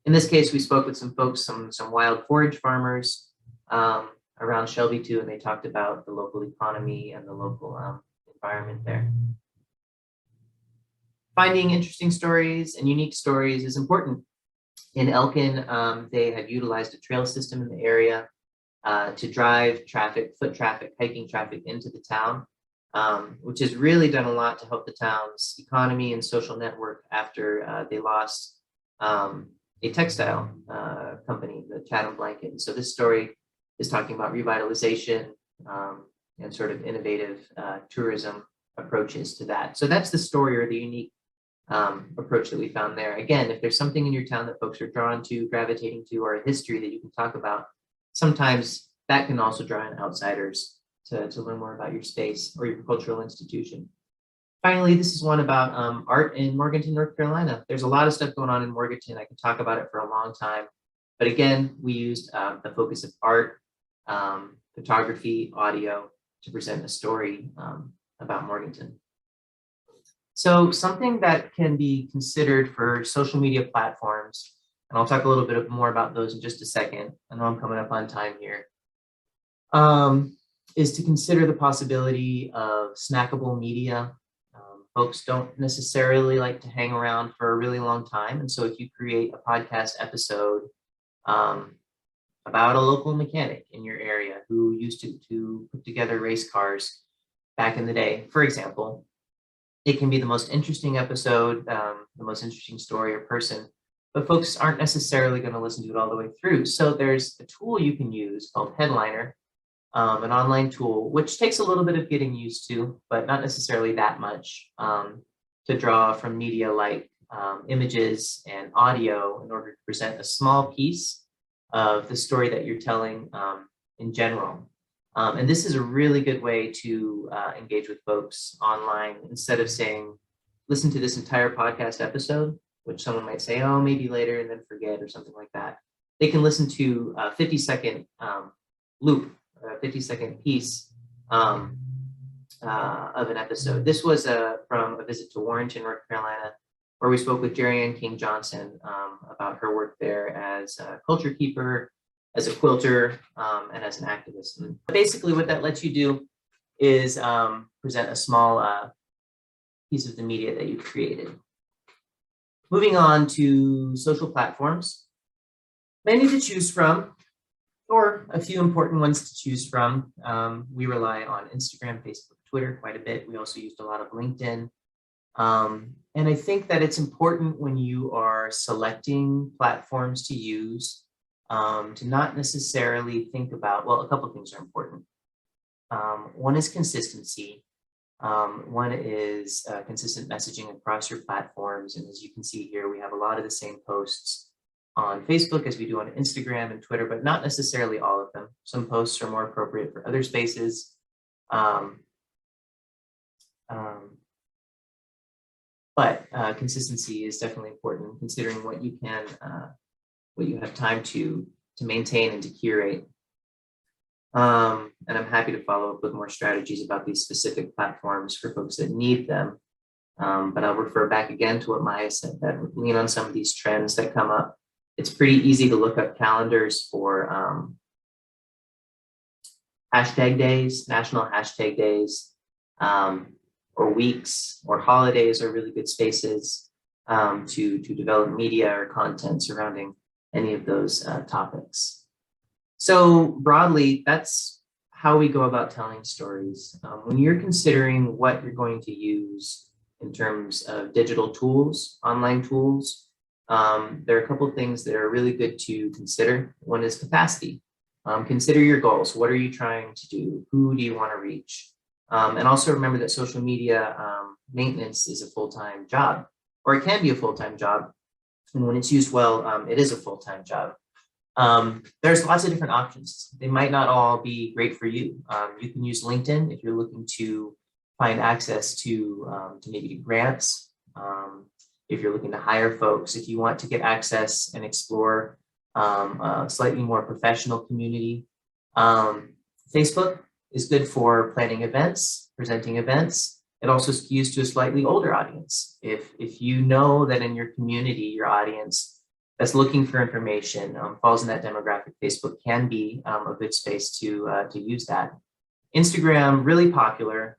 In this case, we spoke with some folks, some wild forage farmers around Shelby too, and they talked about the local economy and the local environment there. Finding interesting stories and unique stories is important. In Elkin, they have utilized a trail system in the area to drive traffic, foot traffic, hiking traffic into the town, which has really done a lot to help the town's economy and social network after they lost a textile company, the Chatham Blanket. And so this story is talking about revitalization and sort of innovative tourism approaches to that. So that's the story or the unique approach that we found there. Again, if there's something in your town that folks are drawn to, gravitating to, or a history that you can talk about, sometimes that can also draw in outsiders to learn more about your space or your cultural institution. Finally, this is one about art in Morganton, North Carolina. There's a lot of stuff going on in Morganton. I could talk about it for a long time. But again, we used the focus of art, photography, audio to present a story about Morganton. So something that can be considered for social media platforms, and I'll talk a little bit more about those in just a second. I know I'm coming up on time here. Is to consider the possibility of snackable media. Folks don't necessarily like to hang around for a really long time. And so if you create a podcast episode about a local mechanic in your area who used to put together race cars back in the day, for example, it can be the most interesting episode, the most interesting story or person, but folks aren't necessarily going to listen to it all the way through. So there's a tool you can use called Headliner, an online tool, which takes a little bit of getting used to, but not necessarily that much, to draw from media like images and audio in order to present a small piece of the story that you're telling in general. And this is a really good way to engage with folks online. Instead of saying, listen to this entire podcast episode, which someone might say, oh, maybe later and then forget or something like that. They can listen to a 50-second loop, a 50-second piece of an episode. This was from a visit to Warrenton, North Carolina, where we spoke with Jerry Ann King Johnson about her work there as a culture keeper, as a quilter, and as an activist. And basically what that lets you do is present a small piece of the media that you've created. Moving on to social platforms, many to choose from, or a few important ones to choose from. We rely on Instagram, Facebook, Twitter quite a bit. We also used a lot of LinkedIn. And I think that it's important when you are selecting platforms to use to not necessarily think about, well, a couple of things are important. One is consistency. One is consistent messaging across your platforms. And as you can see here, we have a lot of the same posts on Facebook as we do on Instagram and Twitter, but not necessarily all of them. Some posts are more appropriate for other spaces. But consistency is definitely important, considering what you can, what you have time to maintain and to curate. And I'm happy to follow up with more strategies about these specific platforms for folks that need them. But I'll refer back again to what Maya said, that lean on some of these trends that come up. It's pretty easy to look up calendars for hashtag days, national hashtag days, or weeks or holidays are really good spaces to develop media or content surrounding any of those topics. So broadly, that's how we go about telling stories. When you're considering what you're going to use in terms of digital tools, online tools, there are a couple of things that are really good to consider. One is capacity. Consider your goals. What are you trying to do? Who do you want to reach? And also remember that social media maintenance is a full-time job, or it can be a full-time job. And when it's used well, it is a full-time job. There's lots of different options. They might not all be great for you. You can use LinkedIn if you're looking to find access to maybe to grants. If you're looking to hire folks, if you want to get access and explore a slightly more professional community. Facebook is good for planning events, presenting events. It also skews to a slightly older audience. If you know that in your community, your audience that's looking for information falls in that demographic, Facebook can be a good space to use that. Instagram, really popular,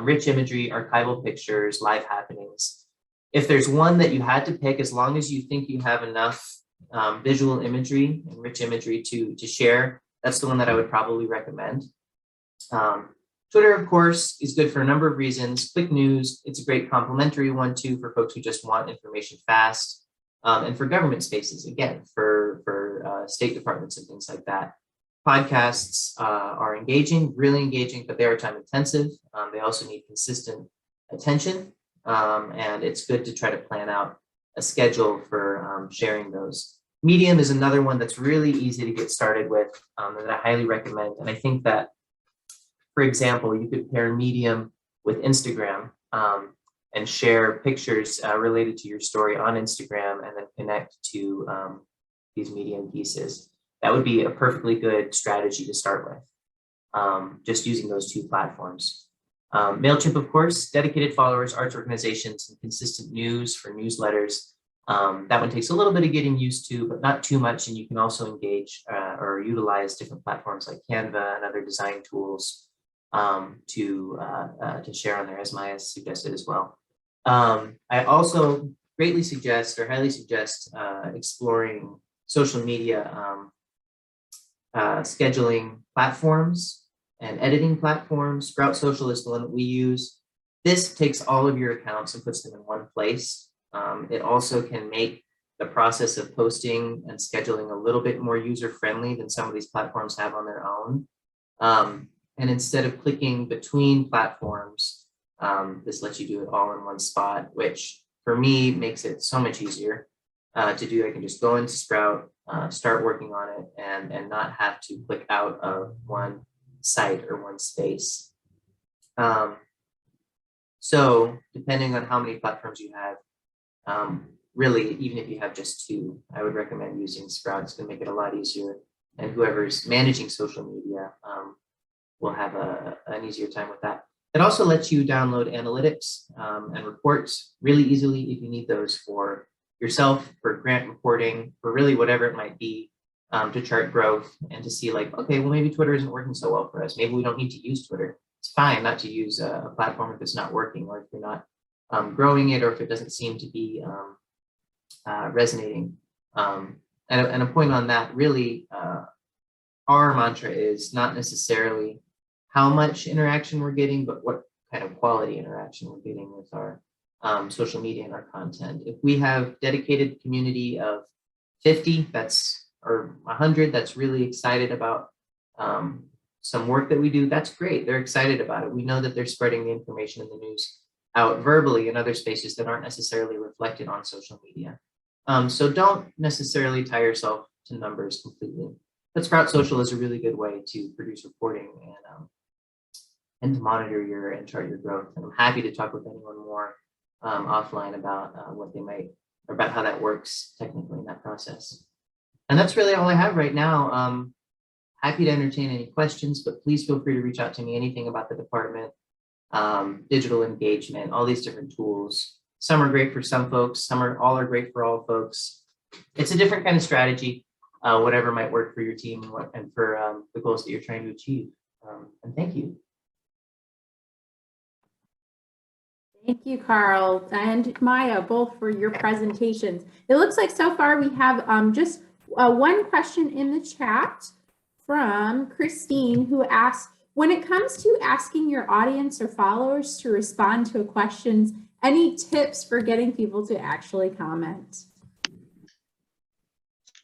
rich imagery, archival pictures, live happenings. If there's one that you had to pick, as long as you think you have enough visual imagery and rich imagery to share, that's the one that I would probably recommend. Twitter, of course, is good for a number of reasons. Quick news, it's a great complementary one too for folks who just want information fast. And for government spaces, again, for state departments and things like that. Podcasts are engaging, really engaging, but they are time intensive. They also need consistent attention. And it's good to try to plan out a schedule for sharing those. Medium is another one that's really easy to get started with that I highly recommend. And I think that, for example, you could pair Medium with Instagram and share pictures related to your story on Instagram and then connect to these Medium pieces. That would be a perfectly good strategy to start with, just using those two platforms. MailChimp, of course, dedicated followers, arts organizations, and consistent news for newsletters. That one takes a little bit of getting used to, but not too much. And you can also engage or utilize different platforms like Canva and other design tools to share on there, as Maya suggested as well. I also greatly suggest or highly suggest exploring social media scheduling platforms and editing platforms. Sprout Social is the one that we use. This takes all of your accounts and puts them in one place. It also can make the process of posting and scheduling a little bit more user-friendly than some of these platforms have on their own. And instead of clicking between platforms, this lets you do it all in one spot, which for me makes it so much easier to do. I can just go into Sprout, start working on it, and not have to click out of one site or one space. So depending on how many platforms you have, really, even if you have just two, I would recommend using Sprout. It's going to make it a lot easier. And whoever's managing social media will have an easier time with that. It also lets you download analytics and reports really easily if you need those for yourself, for grant reporting, for really whatever it might be, to chart growth and to see like, okay, well, maybe Twitter isn't working so well for us. Maybe we don't need to use Twitter. It's fine not to use a platform if it's not working, or if you're not growing it, or if it doesn't seem to be resonating. And a point on that, really, our mantra is not necessarily how much interaction we're getting, but what kind of quality interaction we're getting with our social media and our content. If we have dedicated community of 50, or 100 that's really excited about some work that we do, that's great. They're excited about it. We know that they're spreading the information in the news out verbally in other spaces that aren't necessarily reflected on social media. So don't necessarily tie yourself to numbers completely. But Sprout Social is a really good way to produce reporting and to monitor and chart your growth. And I'm happy to talk with anyone more offline about what they might, or about how that works technically in that process. And that's really all I have right now. Happy to entertain any questions, but please feel free to reach out to me, anything about the department, digital engagement, all these different tools. Some are great for some folks, all are great for all folks. It's a different kind of strategy, whatever might work for your team and for the goals that you're trying to achieve. And thank you. Thank you, Carl and Maya, both for your presentations. It looks like so far we have just one question in the chat from Christine, who asks, When it comes to asking your audience or followers to respond to questions, any tips for getting people to actually comment?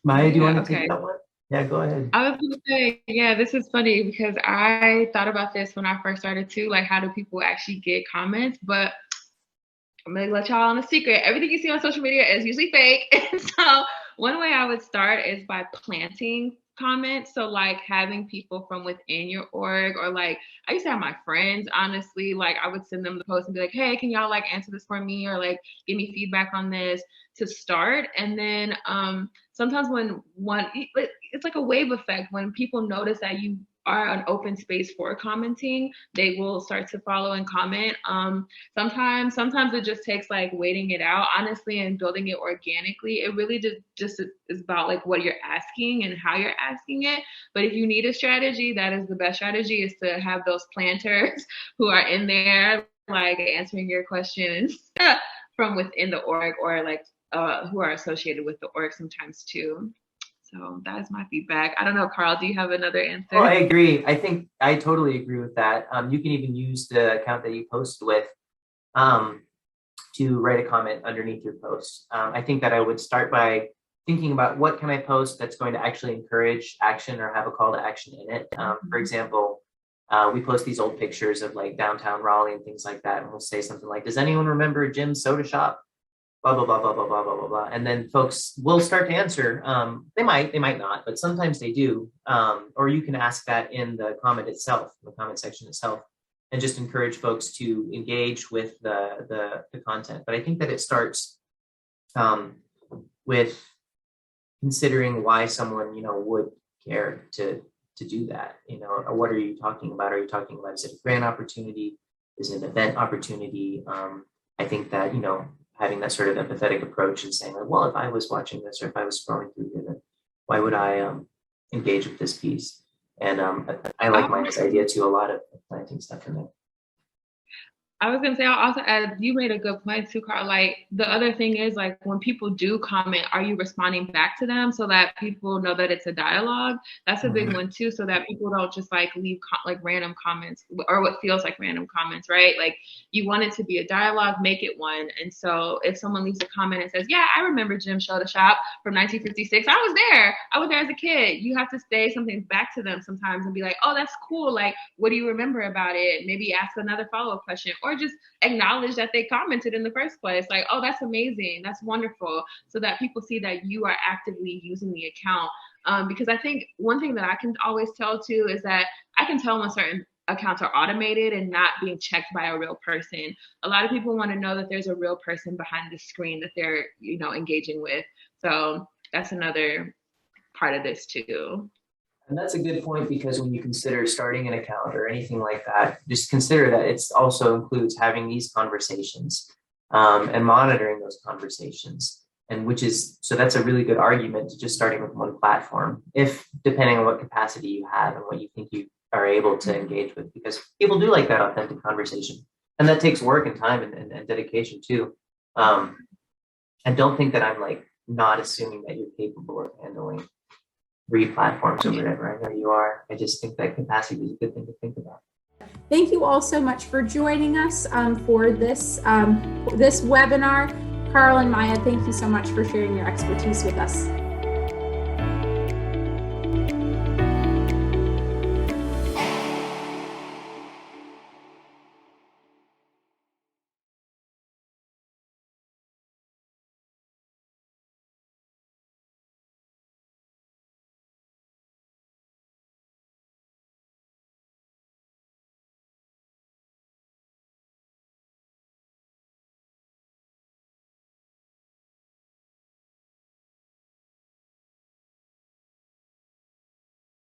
Maya, do you Yeah, want to okay. take that one? Yeah, go ahead. I was gonna say, yeah, this is funny because I thought about this when I first started too, like how do people actually get comments? But I'm gonna let y'all on a secret. Everything you see on social media is usually fake. And so one way I would start is by planting comments. So like having people from within your org, or like I used to have my friends, honestly, like I would send them the post and be like, hey, can y'all like answer this for me, or like give me feedback on this to start. And then sometimes when it's like a wave effect. When people notice that you are an open space for commenting, they will start to follow and comment. Sometimes it just takes like waiting it out, honestly, and building it organically. It really just is about like what you're asking and how you're asking it. But if you need a strategy, that is the best strategy, is to have those planters who are in there like answering your questions from within the org, or like who are associated with the org sometimes too. So that is my feedback. I don't know, Carl, do you have another answer? Oh, I agree. I think I totally agree with that. You can even use the account that you post with to write a comment underneath your post. I think that I would start by thinking about what can I post that's going to actually encourage action or have a call to action in it. For example, we post these old pictures of like downtown Raleigh and things like that, and we'll say something like, does anyone remember Jim's Soda Shop? Blah, blah, blah, blah, blah, blah, blah, blah, blah. And then folks will start to answer. They might not, but sometimes they do. Or you can ask that in the comment itself, the comment section itself, and just encourage folks to engage with the content. But I think that it starts with considering why someone, would care to do that. Or what are you talking about? Are you talking about, is it a grant opportunity? Is it an event opportunity? I think that, having that sort of empathetic approach and saying, like, well, if I was watching this or if I was scrolling through here, then why would I engage with this piece? And I like Mike's idea too, a lot of planting stuff in there. I was gonna say, I'll also add, you made a good point too, Carl. Like the other thing is, like, when people do comment, are you responding back to them so that people know that it's a dialogue? That's a big one too, so that people don't just like leave like random comments or what feels like random comments, right? Like you want it to be a dialogue, make it one. And so if someone leaves a comment and says, yeah, I remember Jim's Soda Shop from 1956, I was there as a kid. You have to say something back to them sometimes and be like, oh, that's cool. Like, what do you remember about it? Maybe ask another follow-up question, or just acknowledge that they commented in the first place. Like, oh, that's amazing. That's wonderful. So that people see that you are actively using the account. Because I think one thing that I can always tell too is that I can tell when certain accounts are automated and not being checked by a real person. A lot of people want to know that there's a real person behind the screen that they're, engaging with. So that's another part of this too. And that's a good point, because when you consider starting an account or anything like that, just consider that it also includes having these conversations and monitoring those conversations. And so that's a really good argument to just starting with one platform, if depending on what capacity you have and what you think you are able to engage with, because people do like that authentic conversation. And that takes work and time and dedication too. And don't think that I'm like not assuming that you're capable of handling 3 platforms or whatever. I know you are. I just think that capacity is a good thing to think about. Thank you all so much for joining us for this webinar. Carl and Maya, thank you so much for sharing your expertise with us.